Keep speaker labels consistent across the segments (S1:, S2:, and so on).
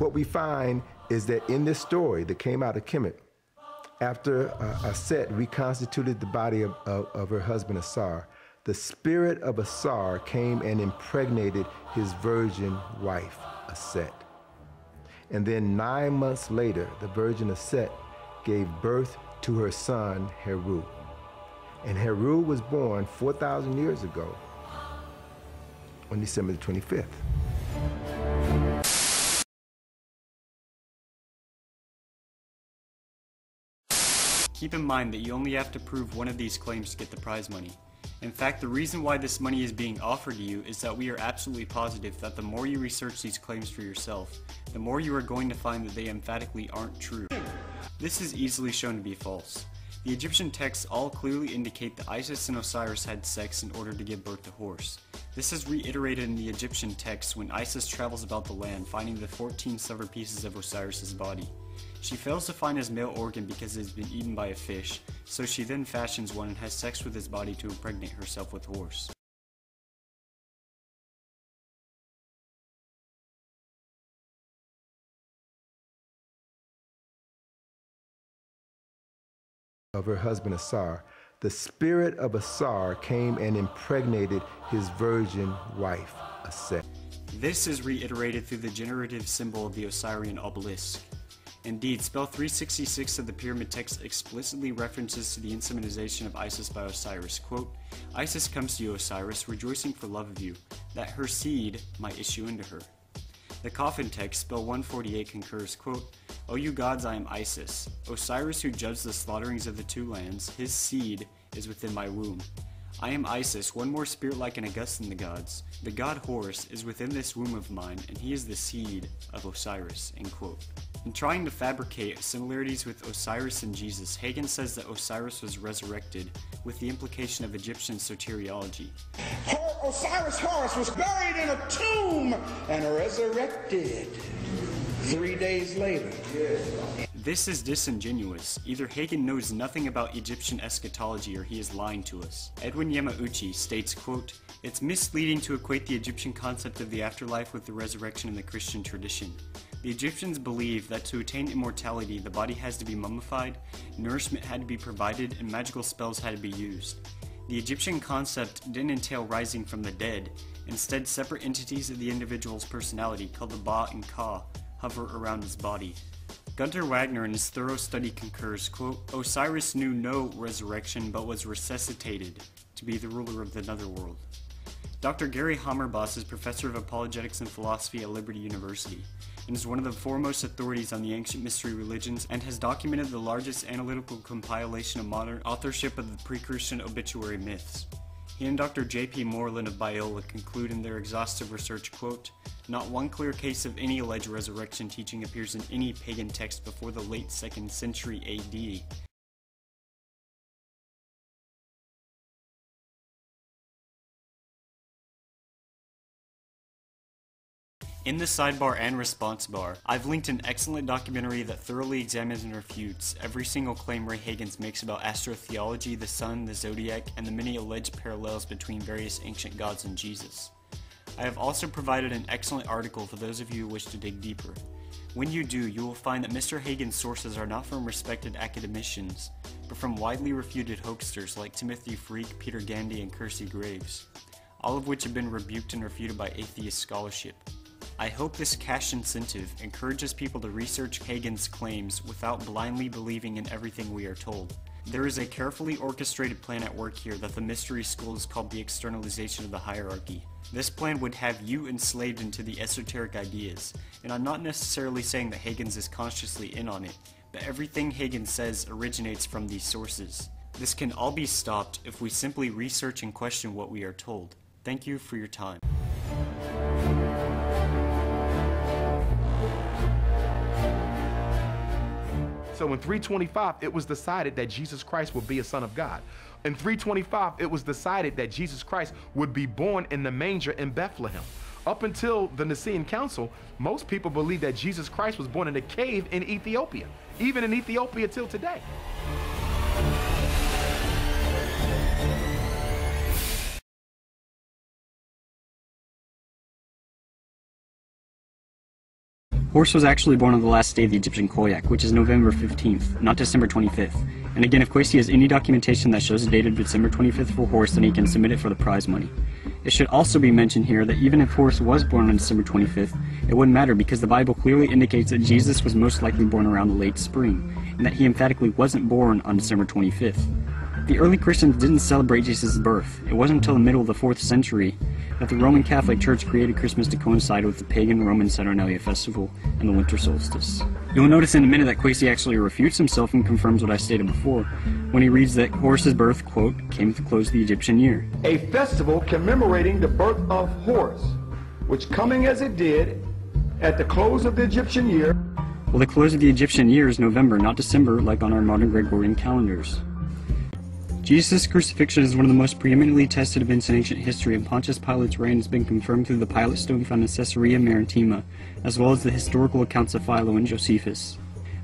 S1: what we find is that in this story that came out of Kemet, after Set reconstituted the body of her husband Asar, the spirit of Asar came and impregnated his virgin wife, Set. And then 9 months later, the virgin Set gave birth to her son, Heru. And Heru was born 4,000 years ago on December the 25th.
S2: Keep in mind that you only have to prove one of these claims to get the prize money. In fact, the reason why this money is being offered to you is that we are absolutely positive that the more you research these claims for yourself, the more you are going to find that they emphatically aren't true. This is easily shown to be false. The Egyptian texts all clearly indicate that Isis and Osiris had sex in order to give birth to Horus. This is reiterated in the Egyptian texts when Isis travels about the land finding the 14 severed pieces of Osiris's body. She fails to find his male organ because it has been eaten by a fish, so she then fashions one and has sex with his body to impregnate herself with Horus.
S1: Of her husband Asar, the spirit of Asar came and impregnated his virgin wife, Set.
S2: This is reiterated through the generative symbol of the Osirian obelisk. Indeed, spell 366 of the pyramid text explicitly references to the insemination of Isis by Osiris. Quote, Isis comes to you, Osiris, rejoicing for love of you, that her seed might issue into her. The coffin text, spell 148, concurs, quote, O you gods, I am Isis. Osiris who judged the slaughterings of the two lands, his seed is within my womb. I am Isis, one more spirit-like and august than the gods. The god Horus is within this womb of mine, and he is the seed of Osiris, end quote. In trying to fabricate similarities with Osiris and Jesus, Hagen says that Osiris was resurrected, with the implication of Egyptian soteriology.
S3: Osiris Horus was buried in a tomb and resurrected 3 days later.
S2: This is disingenuous. Either Hagen knows nothing about Egyptian eschatology or he is lying to us. Edwin Yamauchi states, quote, It's misleading to equate the Egyptian concept of the afterlife with the resurrection in the Christian tradition. The Egyptians believed that to attain immortality, the body has to be mummified, nourishment had to be provided, and magical spells had to be used. The Egyptian concept didn't entail rising from the dead. Instead, separate entities of the individual's personality, called the Ba and Ka, hover around his body. Gunter Wagner in his thorough study concurs, quote, Osiris knew no resurrection but was resuscitated to be the ruler of the netherworld. Dr. Gary Hammerboss is professor of apologetics and philosophy at Liberty University and is one of the foremost authorities on the ancient mystery religions and has documented the largest analytical compilation of modern authorship of the pre-Christian obituary myths. He and Dr. J.P. Moreland of Biola conclude in their exhaustive research, quote, Not one clear case of any alleged resurrection teaching appears in any pagan text before the late 2nd century AD. In the sidebar and response bar, I've linked an excellent documentary that thoroughly examines and refutes every single claim Ray Hagens makes about astrotheology, the sun, the zodiac, and the many alleged parallels between various ancient gods and Jesus. I have also provided an excellent article for those of you who wish to dig deeper. When you do, you will find that Mr. Hagen's sources are not from respected academicians, but from widely refuted hoaxsters like Timothy Freak, Peter Gandy, and Kersey Graves, all of which have been rebuked and refuted by atheist scholarship. I hope this cash incentive encourages people to research Hagen's claims without blindly believing in everything we are told. There is a carefully orchestrated plan at work here that the mystery school has called the externalization of the hierarchy. This plan would have you enslaved into the esoteric ideas, and I'm not necessarily saying that Hagens is consciously in on it, but everything Hagen says originates from these sources. This can all be stopped if we simply research and question what we are told. Thank you for your time.
S4: So in 325, it was decided that Jesus Christ would be a son of God. In 325, it was decided that Jesus Christ would be born in the manger in Bethlehem. Up until the Nicene Council, most people believe that Jesus Christ was born in a cave in Ethiopia, even in Ethiopia till today.
S2: Horus was actually born on the last day of the Egyptian Koyak, which is November 15th, not December 25th. And again, if Kwesi has any documentation that shows the date of December 25th for Horus, then he can submit it for the prize money. It should also be mentioned here that even if Horus was born on December 25th, it wouldn't matter because the Bible clearly indicates that Jesus was most likely born around the late spring, and that he emphatically wasn't born on December 25th. The early Christians didn't celebrate Jesus' birth. It wasn't until the middle of the 4th century that the Roman Catholic Church created Christmas to coincide with the pagan Roman Saturnalia festival and the winter solstice. You'll notice in a minute that Kwesi actually refutes himself and confirms what I stated before, when he reads that Horus's birth, quote, came at the close of the Egyptian year.
S3: A festival commemorating the birth of Horus, which coming as it did at the close of the Egyptian year.
S2: Well, the close of the Egyptian year is November, not December, like on our modern Gregorian calendars. Jesus' crucifixion is one of the most preeminently tested events in ancient history, and Pontius Pilate's reign has been confirmed through the Pilate stone found in Caesarea Maritima, as well as the historical accounts of Philo and Josephus.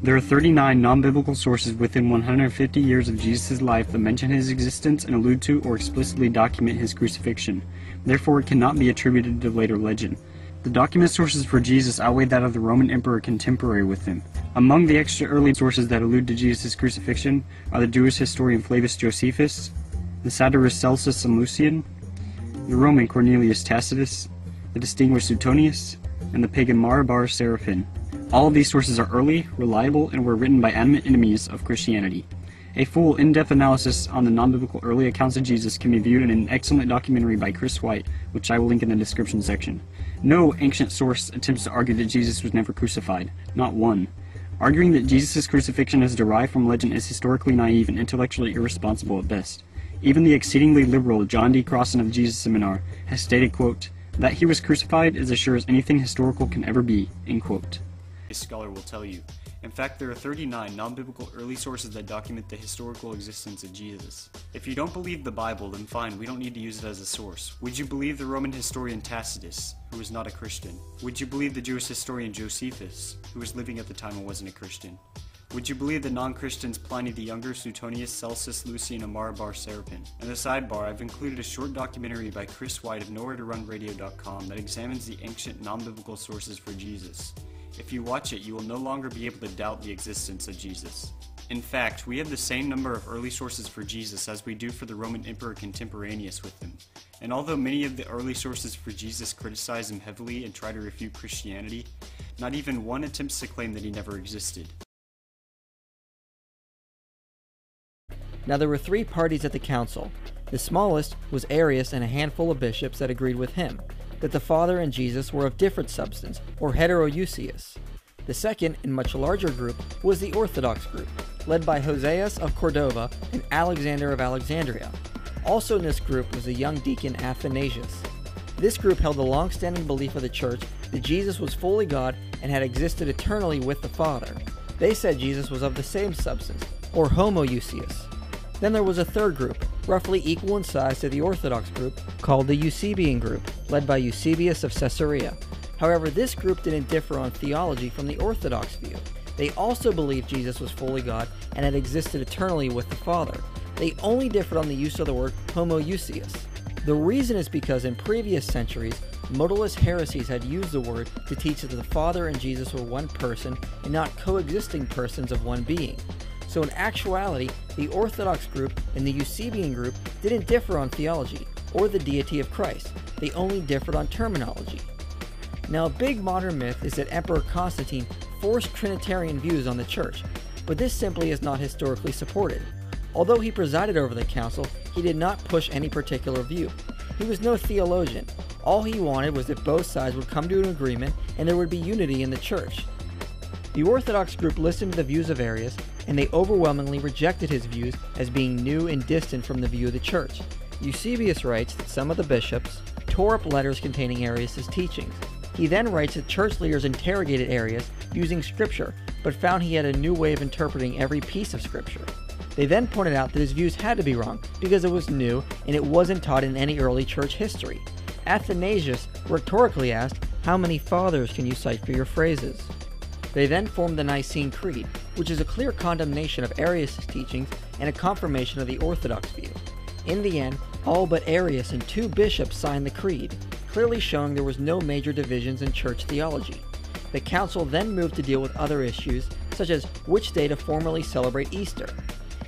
S2: There are 39 non-biblical sources within 150 years of Jesus' life that mention his existence and allude to or explicitly document his crucifixion. Therefore, it cannot be attributed to later legend. The document sources for Jesus outweigh that of the Roman emperor contemporary with him. Among the extra early sources that allude to Jesus' crucifixion are the Jewish historian Flavius Josephus, the satirist Celsus and Lucian, the Roman Cornelius Tacitus, the distinguished Suetonius, and the pagan Marabar Seraphim. All of these sources are early, reliable, and were written by adamant enemies of Christianity. A full, in-depth analysis on the non-biblical early accounts of Jesus can be viewed in an excellent documentary by Chris White, which I will link in the description section. No ancient source attempts to argue that Jesus was never crucified. Not one. Arguing that Jesus' crucifixion is derived from legend is historically naive and intellectually irresponsible at best. Even the exceedingly liberal John D. Crossan of the Jesus Seminar has stated, quote, that he was crucified is as sure as anything historical can ever be, end quote. A scholar will tell you. In fact, there are 39 non-biblical early sources that document the historical existence of Jesus. If you don't believe the Bible, then fine, we don't need to use it as a source. Would you believe the Roman historian Tacitus, who was not a Christian? Would you believe the Jewish historian Josephus, who was living at the time and wasn't a Christian? Would you believe the non-Christians Pliny the Younger, Suetonius, Celsus, Lucian, and Marabar Seraphim? In the sidebar, I've included a short documentary by Chris White of NowhereToRunRadio.com that examines the ancient non-biblical sources for Jesus. If you watch it, you will no longer be able to doubt the existence of Jesus. In fact, we have the same number of early sources for Jesus as we do for the Roman emperor contemporaneous with him. And although many of the early sources for Jesus criticize him heavily and try to refute Christianity, not even one attempts to claim that he never existed.
S5: Now there were 3 parties at the council. The smallest was Arius and a handful of bishops that agreed with him, that the Father and Jesus were of different substance, or heterousios. The second, and much larger group, was the Orthodox group, led by Hoseas of Cordova and Alexander of Alexandria. Also in this group was the young deacon Athanasius. This group held the long-standing belief of the church that Jesus was fully God and had existed eternally with the Father. They said Jesus was of the same substance, or homoousios. Then there was a third group, roughly equal in size to the Orthodox group, called the Eusebian group, led by Eusebius of Caesarea. However, this group didn't differ on theology from the Orthodox view. They also believed Jesus was fully God and had existed eternally with the Father. They only differed on the use of the word homoousios. The reason is because in previous centuries, modalist heresies had used the word to teach that the Father and Jesus were one person and not coexisting persons of one being. So in actuality, the Orthodox group and the Eusebian group didn't differ on theology or the deity of Christ. They only differed on terminology. Now, a big modern myth is that Emperor Constantine forced Trinitarian views on the church, but this simply is not historically supported. Although he presided over the council, he did not push any particular view. He was no theologian. All he wanted was that both sides would come to an agreement and there would be unity in the church. The Orthodox group listened to the views of Arius, and they overwhelmingly rejected his views as being new and distant from the view of the church. Eusebius writes that some of the bishops tore up letters containing Arius' teachings. He then writes that church leaders interrogated Arius using scripture, but found he had a new way of interpreting every piece of scripture. They then pointed out that his views had to be wrong because it was new and it wasn't taught in any early church history. Athanasius rhetorically asked, "How many fathers can you cite for your phrases?" They then formed the Nicene Creed, which is a clear condemnation of Arius' teachings and a confirmation of the Orthodox view. In the end, all but Arius and 2 bishops signed the creed, clearly showing there was no major divisions in church theology. The council then moved to deal with other issues, such as which day to formally celebrate Easter.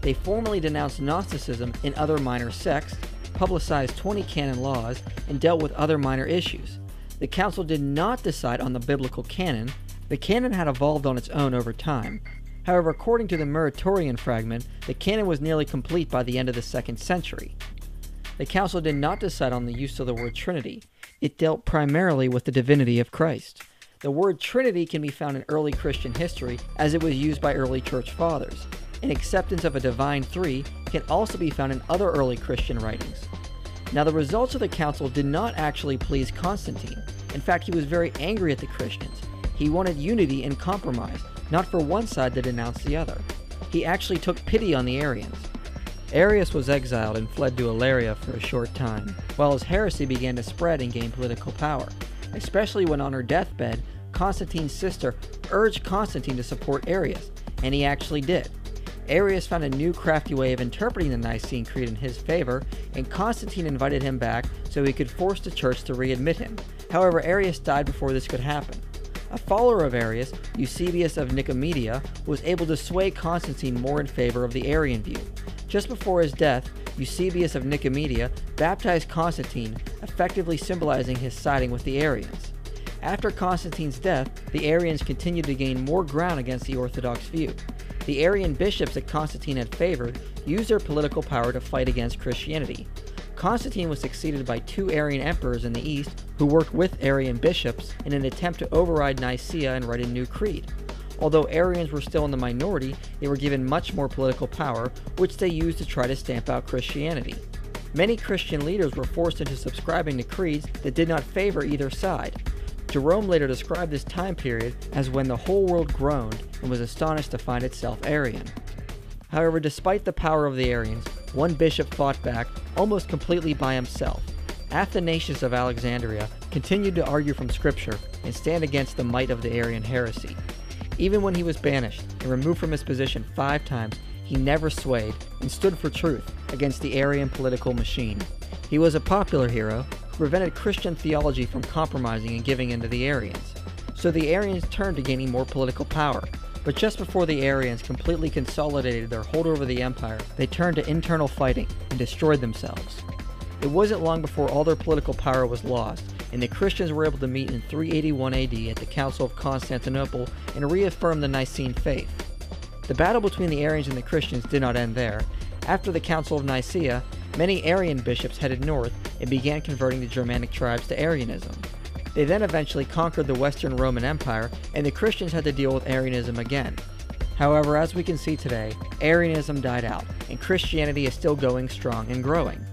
S5: They formally denounced Gnosticism in other minor sects, publicized 20 canon laws, and dealt with other minor issues. The council did not decide on the Biblical Canon. The canon had evolved on its own over time. However, according to the Muratorian fragment, the canon was nearly complete by the end of the 2nd century. The council did not decide on the use of the word Trinity. It dealt primarily with the divinity of Christ. The word Trinity can be found in early Christian history as it was used by early church fathers. An acceptance of a divine three can also be found in other early Christian writings. Now, the results of the council did not actually please Constantine. In fact, he was very angry at the Christians. He wanted unity and compromise, not for one side to denounce the other. He actually took pity on the Arians. Arius was exiled and fled to Ilaria for a short time, while his heresy began to spread and gain political power, especially when on her deathbed, Constantine's sister urged Constantine to support Arius, and he actually did. Arius found a new crafty way of interpreting the Nicene Creed in his favor, and Constantine invited him back so he could force the church to readmit him. However, Arius died before this could happen. A follower of Arius, Eusebius of Nicomedia, was able to sway Constantine more in favor of the Arian view. Just before his death, Eusebius of Nicomedia baptized Constantine, effectively symbolizing his siding with the Arians. After Constantine's death, the Arians continued to gain more ground against the Orthodox view. The Arian bishops that Constantine had favored used their political power to fight against Christianity. Constantine was succeeded by 2 Arian emperors in the East who worked with Arian bishops in an attempt to override Nicaea and write a new creed. Although Arians were still in the minority, they were given much more political power, which they used to try to stamp out Christianity. Many Christian leaders were forced into subscribing to creeds that did not favor either side. Jerome later described this time period as when the whole world groaned and was astonished to find itself Arian. However, despite the power of the Arians, one bishop fought back almost completely by himself. Athanasius of Alexandria continued to argue from Scripture and stand against the might of the Arian heresy. Even when he was banished and removed from his position 5 times, he never swayed and stood for truth against the Arian political machine. He was a popular hero who prevented Christian theology from compromising and giving in to the Arians. So the Arians turned to gaining more political power. But just before the Arians completely consolidated their hold over the empire, they turned to internal fighting and destroyed themselves. It wasn't long before all their political power was lost, and the Christians were able to meet in 381 AD at the Council of Constantinople and reaffirm the Nicene faith. The battle between the Arians and the Christians did not end there. After the Council of Nicaea, many Arian bishops headed north and began converting the Germanic tribes to Arianism. They then eventually conquered the Western Roman Empire, and the Christians had to deal with Arianism again. However, as we can see today, Arianism died out, and Christianity is still going strong and growing.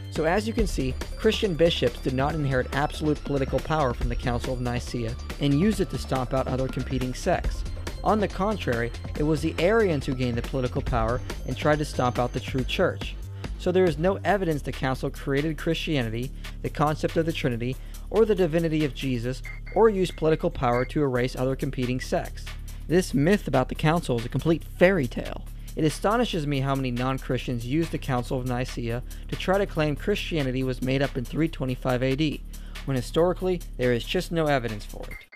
S5: So as you can see, Christian bishops did not inherit absolute political power from the Council of Nicaea and used it to stomp out other competing sects. On the contrary, it was the Arians who gained the political power and tried to stomp out the true church. So there is no evidence the council created Christianity, the concept of the Trinity, or the divinity of Jesus, or used political power to erase other competing sects. This myth about the council is a complete fairy tale. It astonishes me how many non-Christians use the Council of Nicaea to try to claim Christianity was made up in 325 AD, when historically there is just no evidence for it.